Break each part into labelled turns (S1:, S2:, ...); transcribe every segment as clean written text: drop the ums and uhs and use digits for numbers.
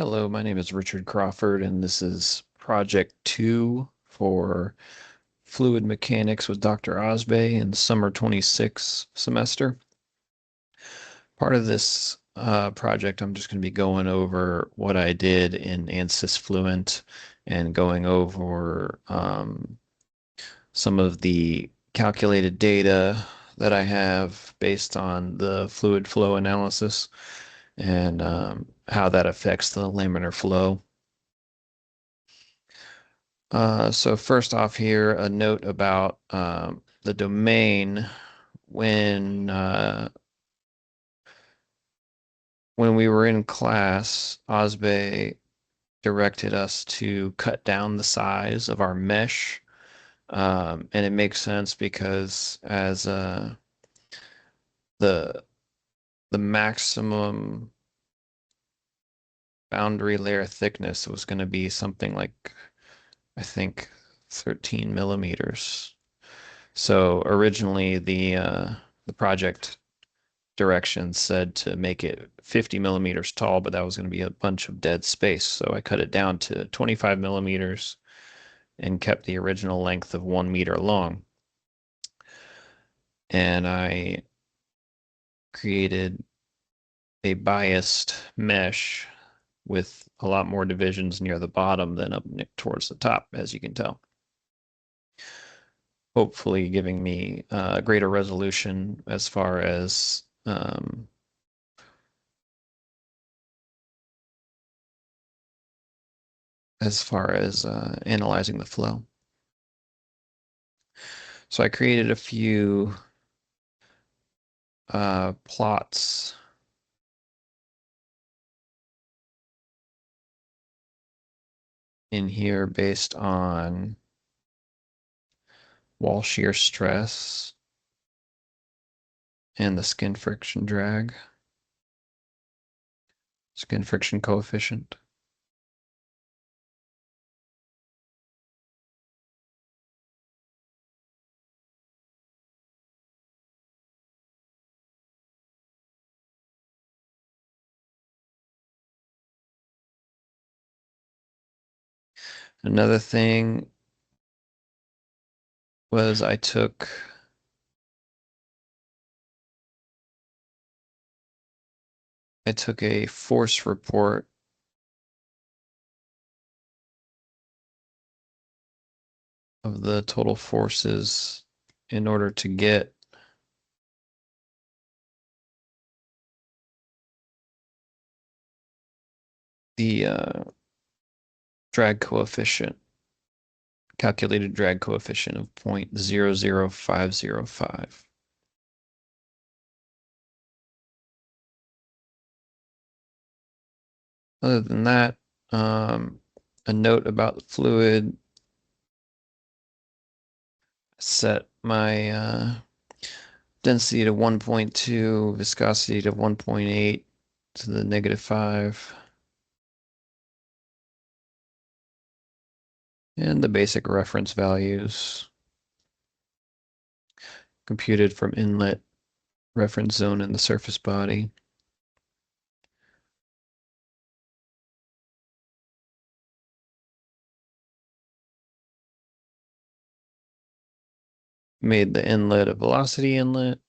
S1: Hello, my name is Richard Crawford, and this is Project 2 for Fluid Mechanics with Dr. Osbey in summer 26 semester. Part of this project, I'm just going to be going over what I did in Ansys Fluent and going over some of the calculated data that I have based on the fluid flow analysis and how that affects the laminar flow. So first off here, a note about the domain. When when we were in class, Osbe directed us to cut down the size of our mesh, and it makes sense because as the the maximum boundary layer thickness was going to be something like I think 13 millimeters. So originally the project directions said to make it 50 millimeters tall, but that was going to be a bunch of dead space. So I cut it down to 25 millimeters and kept the original length of 1 meter long. And I created a biased mesh with a lot more divisions near the bottom than up towards the top, as you can tell. Hopefully giving me greater resolution as far as analyzing the flow. So I created a few plots in here based on wall shear stress and the skin friction drag, skin friction coefficient. Another thing was I took a force report of the total forces in order to get the drag coefficient, calculated drag coefficient of 0.00505. Other than that, a note about the fluid, set my density to 1.2, viscosity to 1.8 to the -5, and the basic reference values computed from inlet reference zone in the surface body. Made the inlet a velocity inlet,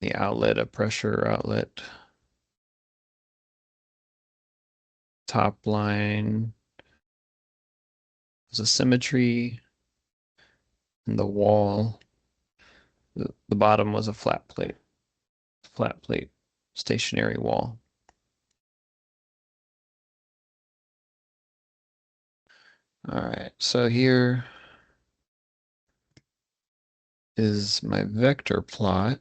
S1: the outlet a pressure outlet. Top line was a symmetry, and the wall, the bottom was a flat plate stationary wall. All right, so here is my vector plot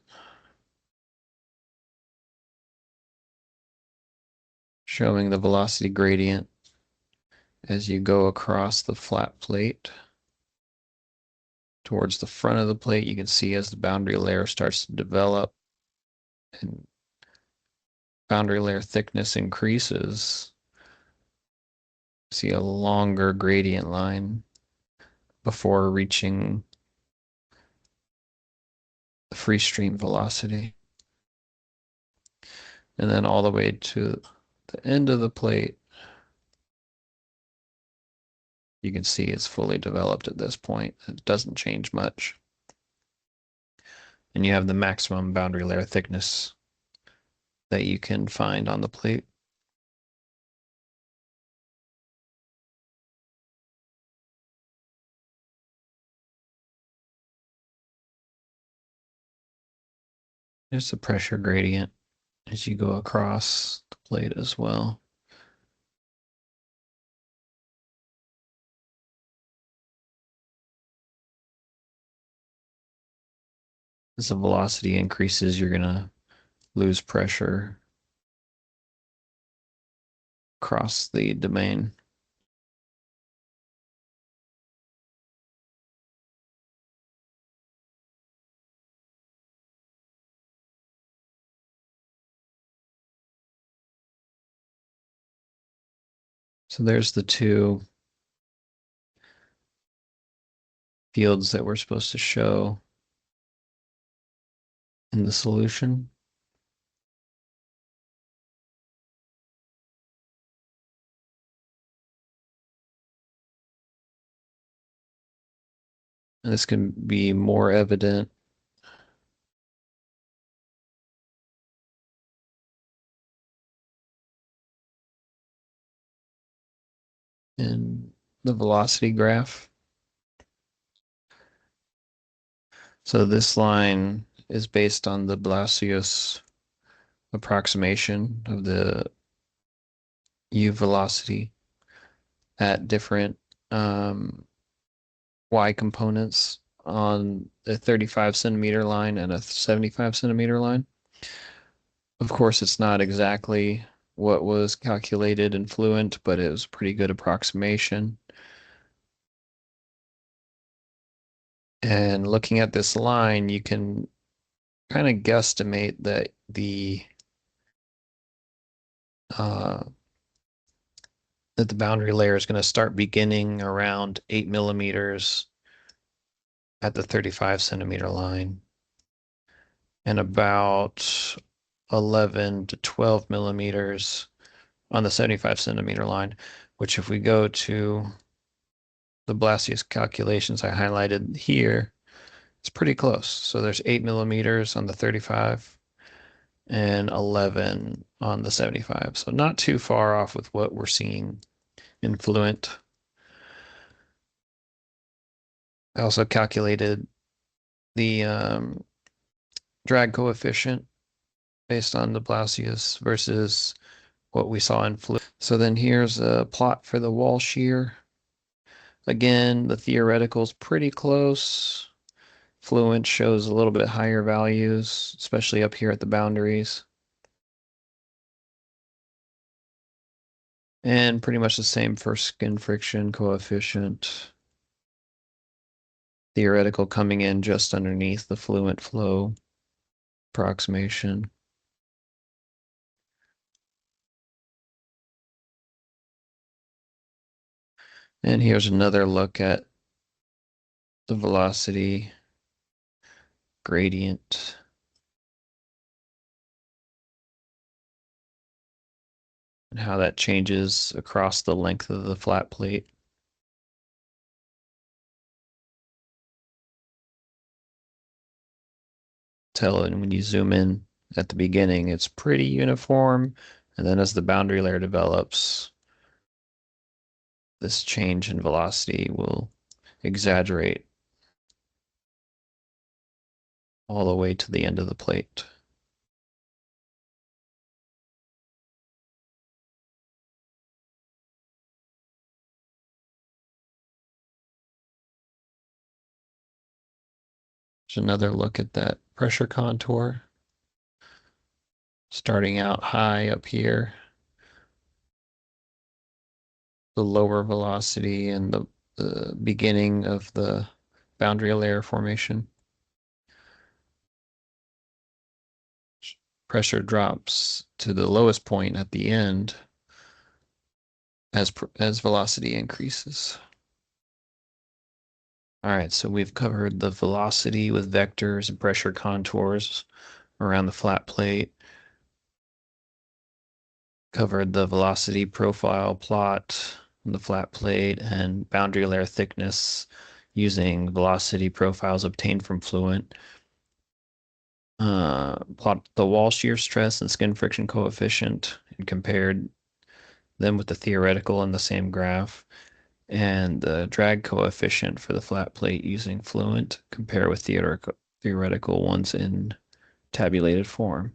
S1: showing the velocity gradient as you go across the flat plate. Towards the front of the plate, you can see as the boundary layer starts to develop and boundary layer thickness increases, see a longer gradient line before reaching the free stream velocity. and then all the way to the end of the plate. You can see it's fully developed at this point. It doesn't change much. And you have the maximum boundary layer thickness that you can find on the plate. There's a pressure gradient as you go across the plate as well. As the velocity increases, you're going to lose pressure across the domain. So there's the two fields that we're supposed to show in the solution. And this can be more evident in the velocity graph. So this line is based on the Blasius approximation of the u velocity at different y components on a 35 centimeter line and a 75 centimeter line. Of course, it's not exactly what was calculated in Fluent, but it was a pretty good approximation. And looking at this line, you can kind of guesstimate that uh, the boundary layer is going to start beginning around 8 millimeters at the 35 centimeter line and about 11 to 12 millimeters on the 75 centimeter line, which if we go to the Blasius calculations I highlighted here, it's pretty close. So there's 8 millimeters on the 35 and 11 on the 75. So not too far off with what we're seeing in Fluent. I also calculated the drag coefficient based on the Blasius versus what we saw in Fluent. So then here's a plot for the wall shear. Again, the theoretical is pretty close. Fluent shows a little bit higher values, especially up here at the boundaries. And pretty much the same for skin friction coefficient. Theoretical coming in just underneath the Fluent flow approximation. And here's another look at the velocity gradient. And how that changes across the length of the flat plate. Tell it when you zoom in at the beginning, it's pretty uniform. And then as the boundary layer develops, this change in velocity will exaggerate all the way to the end of the plate. There's another look at that pressure contour. Starting out high up here, the lower velocity and the beginning of the boundary layer formation. Pressure drops to the lowest point at the end as velocity increases. All right, so we've covered the velocity with vectors and pressure contours around the flat plate. Covered the velocity profile plot, the flat plate, and boundary layer thickness using velocity profiles obtained from Fluent. Plot the wall shear stress and skin friction coefficient and compared them with the theoretical in the same graph. And the drag coefficient for the flat plate using Fluent, compare with theoretical ones in tabulated form.